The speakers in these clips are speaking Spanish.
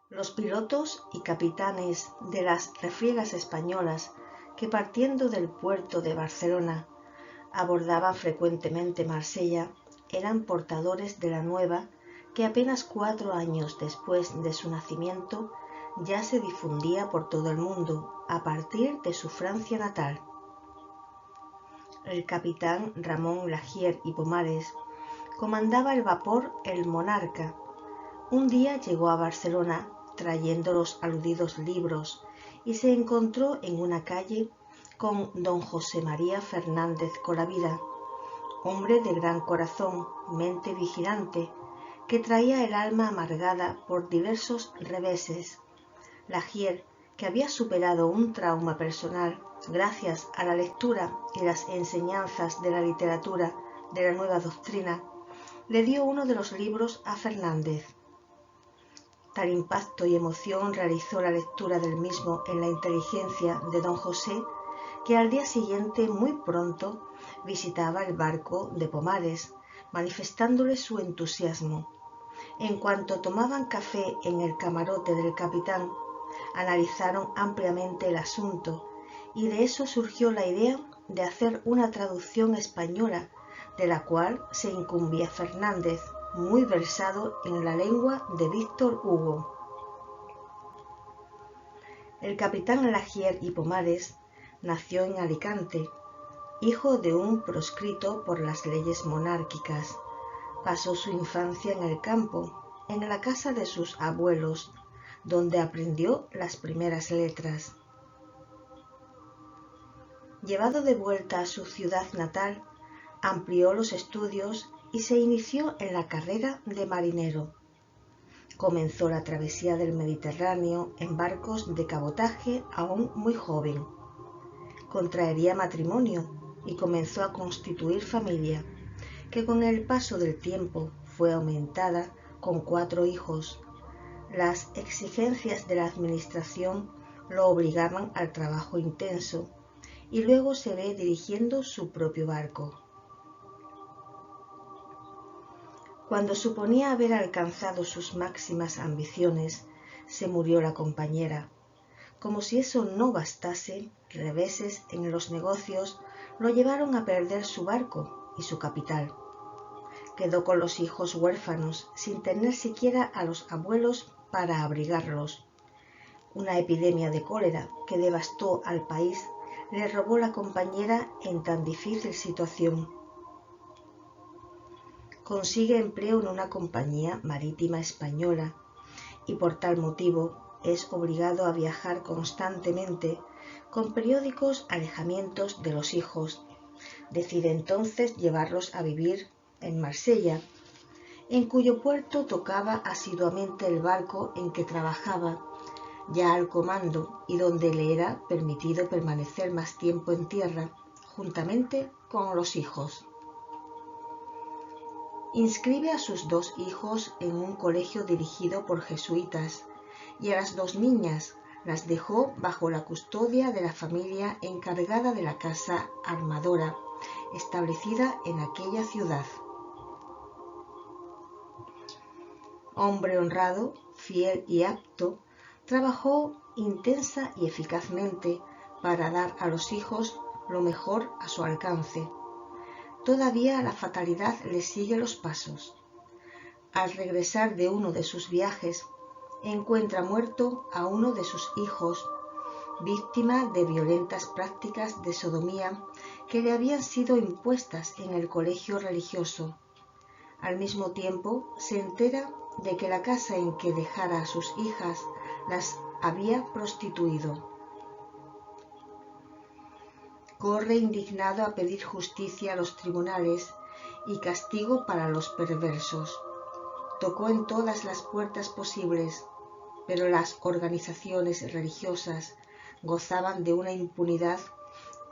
Los pilotos y capitanes de las refriegas españolas que partiendo del puerto de Barcelona abordaban frecuentemente Marsella eran portadores de la nueva que apenas 4 años después de su nacimiento ya se difundía por todo el mundo a partir de su Francia natal. El capitán Ramón Lagier y Pomares comandaba el vapor El Monarca. Un día llegó a Barcelona trayendo los aludidos libros y se encontró en una calle con don José María Fernández Colavida, hombre de gran corazón, mente vigilante, que traía el alma amargada por diversos reveses. Lagier, que había superado un trauma personal gracias a la lectura y las enseñanzas de la literatura de la nueva doctrina, le dio uno de los libros a Fernández. Tal impacto y emoción realizó la lectura del mismo en la inteligencia de don José, que al día siguiente, muy pronto, visitaba el barco de Pomares, manifestándole su entusiasmo. En cuanto tomaban café en el camarote del capitán, analizaron ampliamente el asunto y de eso surgió la idea de hacer una traducción española, de la cual se incumbía Fernández, muy versado en la lengua de Víctor Hugo. El capitán Lagier y Pomares nació en Alicante, hijo de un proscrito por las leyes monárquicas. Pasó su infancia en el campo, en la casa de sus abuelos, donde aprendió las primeras letras. Llevado de vuelta a su ciudad natal, amplió los estudios y se inició en la carrera de marinero. Comenzó la travesía del Mediterráneo en barcos de cabotaje aún muy joven. Contraería matrimonio y comenzó a constituir familia, que con el paso del tiempo fue aumentada con 4 hijos. Las exigencias de la administración lo obligaban al trabajo intenso y luego se ve dirigiendo su propio barco. Cuando suponía haber alcanzado sus máximas ambiciones, se murió la compañera. Como si eso no bastase, reveses en los negocios lo llevaron a perder su barco y su capital. Quedó con los hijos huérfanos, sin tener siquiera a los abuelos para abrigarlos. Una epidemia de cólera que devastó al país le robó la compañera en tan difícil situación. Consigue empleo en una compañía marítima española y por tal motivo es obligado a viajar constantemente con periódicos alejamientos de los hijos. Decide entonces llevarlos a vivir en Marsella, en cuyo puerto tocaba asiduamente el barco en que trabajaba, ya al comando, y donde le era permitido permanecer más tiempo en tierra, juntamente con los hijos. Inscribe a sus 2 hijos en un colegio dirigido por jesuitas y a las 2 niñas las dejó bajo la custodia de la familia encargada de la casa armadora, establecida en aquella ciudad. Hombre honrado, fiel y apto, trabajó intensa y eficazmente para dar a los hijos lo mejor a su alcance. Todavía la fatalidad le sigue los pasos. Al regresar de uno de sus viajes, encuentra muerto a uno de sus hijos, víctima de violentas prácticas de sodomía que le habían sido impuestas en el colegio religioso. Al mismo tiempo, se entera de que la casa en que dejara a sus hijas las había prostituido. Corre indignado a pedir justicia a los tribunales y castigo para los perversos. Tocó en todas las puertas posibles, pero las organizaciones religiosas gozaban de una impunidad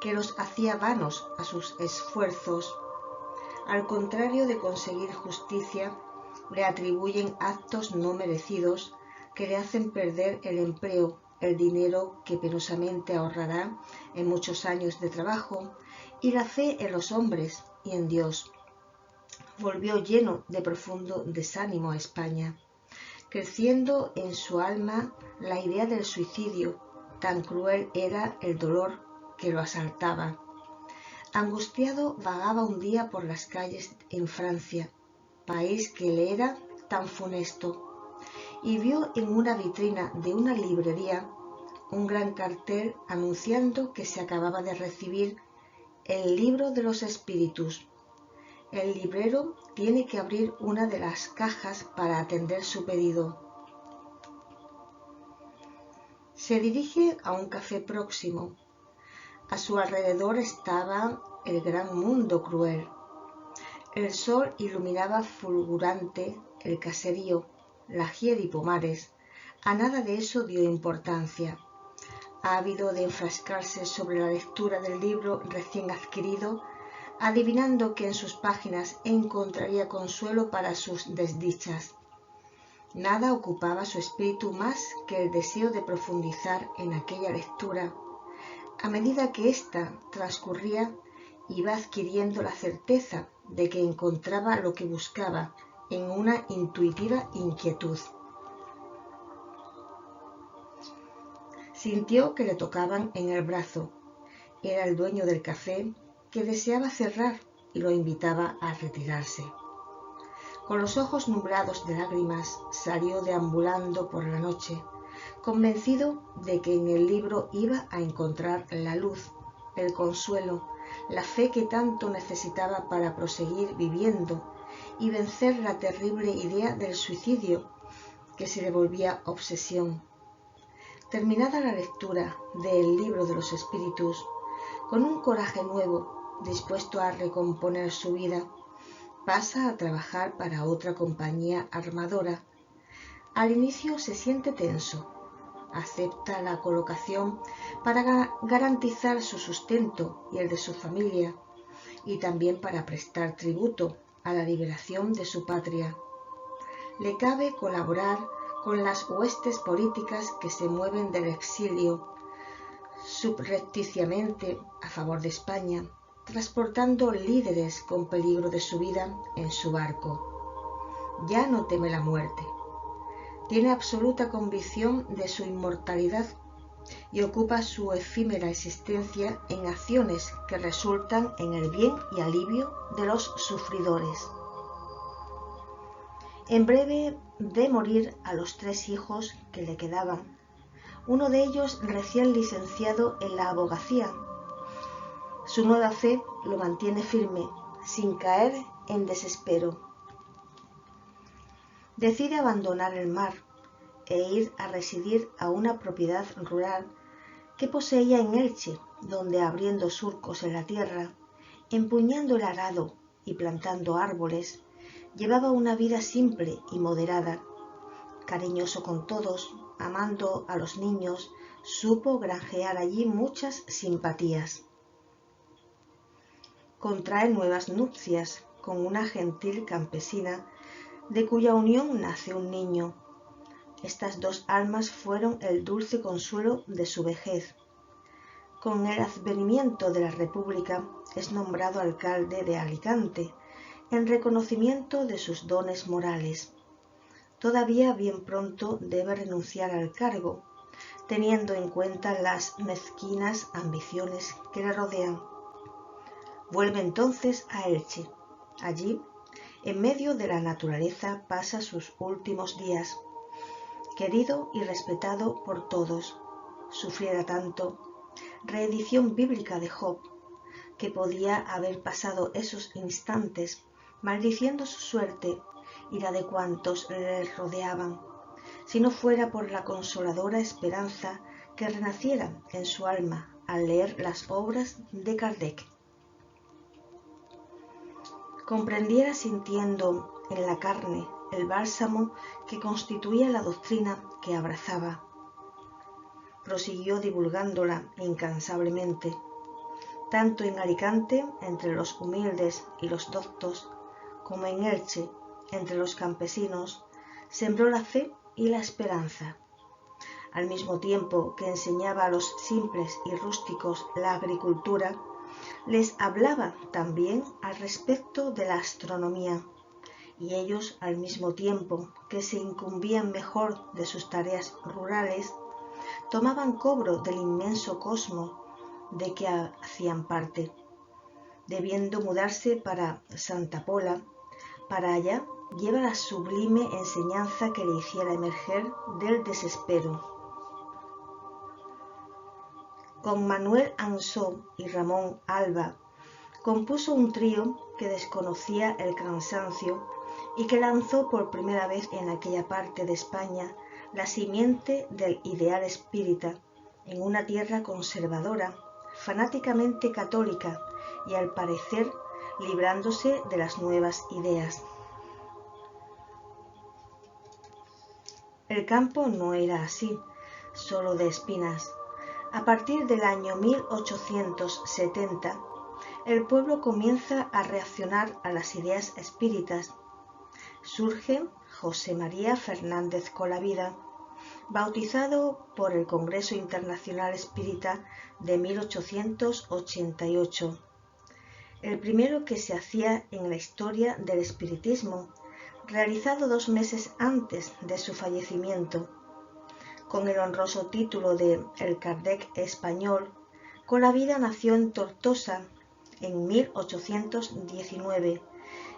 que los hacía vanos a sus esfuerzos. Al contrario de conseguir justicia, le atribuyen actos no merecidos que le hacen perder el empleo, el dinero que penosamente ahorrará en muchos años de trabajo, y la fe en los hombres y en Dios. Volvió lleno de profundo desánimo a España. creciendo en su alma la idea del suicidio. Tan cruel era el dolor que lo asaltaba. Angustiado vagaba un día por las calles en Francia, país que le era tan funesto, y vio en una vitrina de una librería un gran cartel anunciando que se acababa de recibir el libro de los espíritus. El librero tiene que abrir una de las cajas para atender su pedido. Se dirige a un café próximo. A su alrededor estaba el gran mundo cruel. El sol iluminaba fulgurante el caserío, Lagier y Pomares. A nada de eso dio importancia. Ávido de enfrascarse sobre la lectura del libro recién adquirido, adivinando que en sus páginas encontraría consuelo para sus desdichas. Nada ocupaba su espíritu más que el deseo de profundizar en aquella lectura. A medida que ésta transcurría, iba adquiriendo la certeza de que encontraba lo que buscaba en una intuitiva inquietud. Sintió que le tocaban en el brazo. Era el dueño del café, que deseaba cerrar y lo invitaba a retirarse. Con los ojos nublados de lágrimas, salió deambulando por la noche, convencido de que en el libro iba a encontrar la luz, el consuelo, la fe que tanto necesitaba para proseguir viviendo y vencer la terrible idea del suicidio que se le volvía obsesión. Terminada la lectura del libro de los espíritus, con un coraje nuevo, dispuesto a recomponer su vida, pasa a trabajar para otra compañía armadora. Al inicio se siente tenso. Acepta la colocación para garantizar su sustento y el de su familia, y también para prestar tributo a la liberación de su patria. Le cabe colaborar con las huestes políticas que se mueven del exilio, subrepticiamente a favor de España, transportando líderes con peligro de su vida en su barco. Ya no teme la muerte. Tiene absoluta convicción de su inmortalidad y ocupa su efímera existencia en acciones que resultan en el bien y alivio de los sufridores. En breve ve morir a los 3 hijos que le quedaban, uno de ellos recién licenciado en la abogacía. Su nueva fe lo mantiene firme, sin caer en desespero. Decide abandonar el mar e ir a residir a una propiedad rural que poseía en Elche, donde, abriendo surcos en la tierra, empuñando el arado y plantando árboles, llevaba una vida simple y moderada. Cariñoso con todos, amando a los niños, supo granjear allí muchas simpatías. Contrae nuevas nupcias con una gentil campesina, de cuya unión nace un niño. Estas 2 almas fueron el dulce consuelo de su vejez. Con el advenimiento de la República es nombrado alcalde de Alicante, en reconocimiento de sus dones morales. Todavía bien pronto debe renunciar al cargo, teniendo en cuenta las mezquinas ambiciones que le rodean. Vuelve entonces a Elche. Allí, en medio de la naturaleza, pasa sus últimos días, querido y respetado por todos. Sufriera tanto, reedición bíblica de Job, que podía haber pasado esos instantes maldiciendo su suerte y la de cuantos le rodeaban, si no fuera por la consoladora esperanza que renaciera en su alma al leer las obras de Kardec. Comprendiera sintiendo en la carne el bálsamo que constituía la doctrina que abrazaba. Prosiguió divulgándola incansablemente, tanto en Alicante, entre los humildes y los doctos, como en Elche, entre los campesinos, sembró la fe y la esperanza. Al mismo tiempo que enseñaba a los simples y rústicos la agricultura, les hablaba también al respecto de la astronomía, y ellos, al mismo tiempo que se incumbían mejor de sus tareas rurales, tomaban cobro del inmenso cosmos de que hacían parte, debiendo mudarse para Santa Pola. Para allá lleva la sublime enseñanza que le hiciera emerger del desespero. Con Manuel Ansó y Ramón Alba compuso un trío que desconocía el cansancio y que lanzó por primera vez en aquella parte de España la simiente del ideal espírita en una tierra conservadora, fanáticamente católica y al parecer librándose de las nuevas ideas. El campo no era así, solo de espinas. A partir del año 1870, el pueblo comienza a reaccionar a las ideas espíritas. Surge José María Fernández Colavida, bautizado por el Congreso Internacional Espírita de 1888, el primero que se hacía en la historia del espiritismo, realizado 2 meses antes de su fallecimiento. Con el honroso título de El Kardec español, Colavida nació en Tortosa en 1819.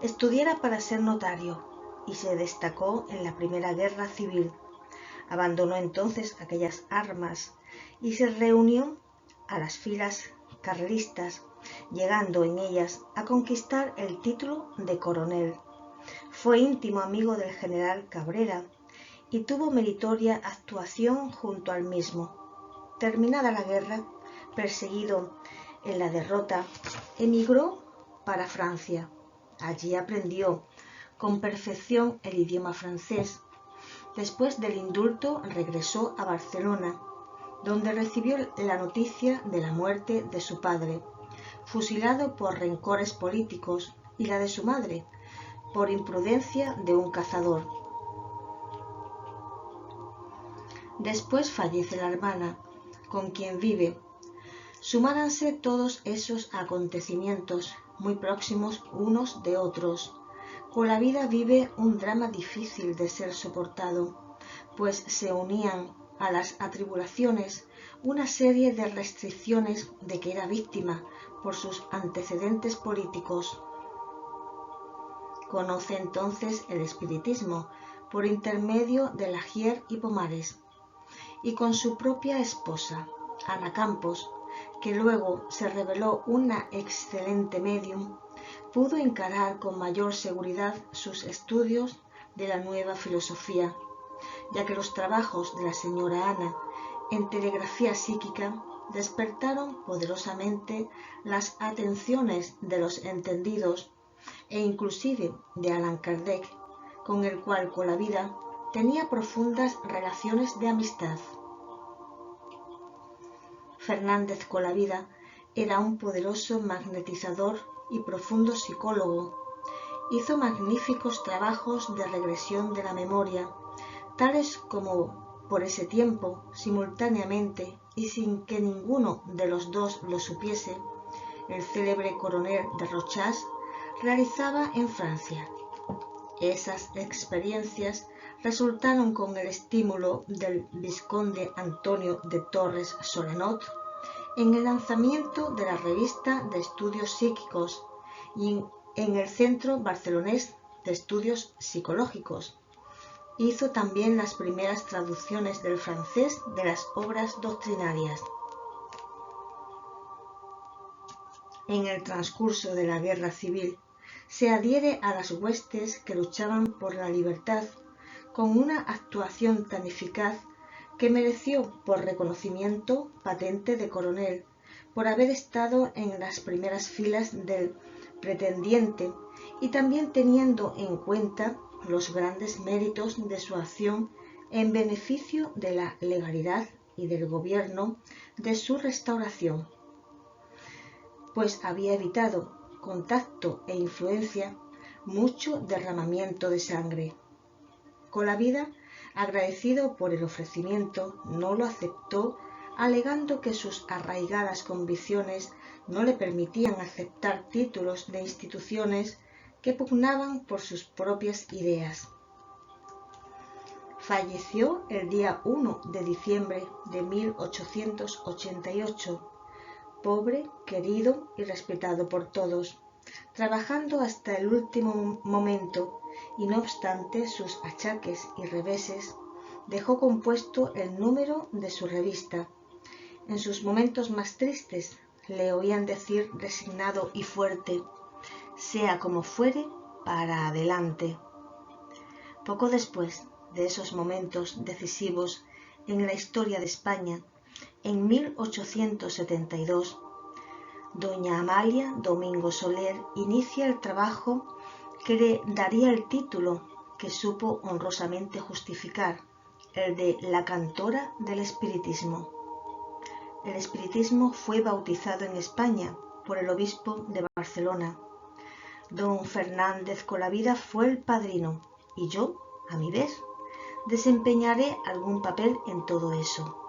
Estudiara para ser notario y se destacó en la Primera Guerra Civil. Abandonó entonces aquellas armas y se reunió a las filas carlistas, llegando en ellas a conquistar el título de coronel. Fue íntimo amigo del general Cabrera y tuvo meritoria actuación junto al mismo. Terminada la guerra, perseguido en la derrota, emigró para Francia. Allí aprendió con perfección el idioma francés. Después del indulto regresó a Barcelona, donde recibió la noticia de la muerte de su padre, fusilado por rencores políticos, y la de su madre, por imprudencia de un cazador. Después fallece la hermana, con quien vive. Sumáranse todos esos acontecimientos, muy próximos unos de otros. Colavida vive un drama difícil de ser soportado, pues se unían a las atribulaciones una serie de restricciones de que era víctima por sus antecedentes políticos. Conoce entonces el espiritismo por intermedio de Lagier y Pomares, y con su propia esposa, Ana Campos, que luego se reveló una excelente médium, pudo encarar con mayor seguridad sus estudios de la nueva filosofía, ya que los trabajos de la señora Ana en telegrafía psíquica despertaron poderosamente las atenciones de los entendidos e inclusive de Allan Kardec, con el cual Colavida tenía profundas relaciones de amistad. Fernández Colavida era un poderoso magnetizador y profundo psicólogo. Hizo magníficos trabajos de regresión de la memoria, tales como, por ese tiempo, simultáneamente y sin que ninguno de los dos lo supiese, el célebre coronel de Rochas realizaba en Francia. Esas experiencias resultaron con el estímulo del vizconde Antonio de Torres Solanot en el lanzamiento de la revista de estudios psíquicos y en el Centro Barcelonés de Estudios Psicológicos. Hizo también las primeras traducciones del francés de las obras doctrinarias. En el transcurso de la Guerra Civil, se adhiere a las huestes que luchaban por la libertad con una actuación tan eficaz que mereció por reconocimiento patente de coronel por haber estado en las primeras filas del pretendiente y también teniendo en cuenta los grandes méritos de su acción en beneficio de la legalidad y del gobierno de su restauración, pues había evitado con tacto e influencia mucho derramamiento de sangre. Colavida, agradecido por el ofrecimiento, no lo aceptó, alegando que sus arraigadas convicciones no le permitían aceptar títulos de instituciones que pugnaban por sus propias ideas. Falleció el día 1 de diciembre de 1888, pobre, querido y respetado por todos, trabajando hasta el último momento, y no obstante sus achaques y reveses, dejó compuesto el número de su revista. En sus momentos más tristes le oían decir resignado y fuerte: «Sea como fuere, para adelante». Poco después de esos momentos decisivos en la historia de España, en 1872, doña Amalia Domingo Soler inicia el trabajo que le daría el título que supo honrosamente justificar, el de la cantora del espiritismo. El espiritismo fue bautizado en España por el obispo de Barcelona. Don Fernández Colavida fue el padrino y yo, a mi vez, desempeñaré algún papel en todo eso.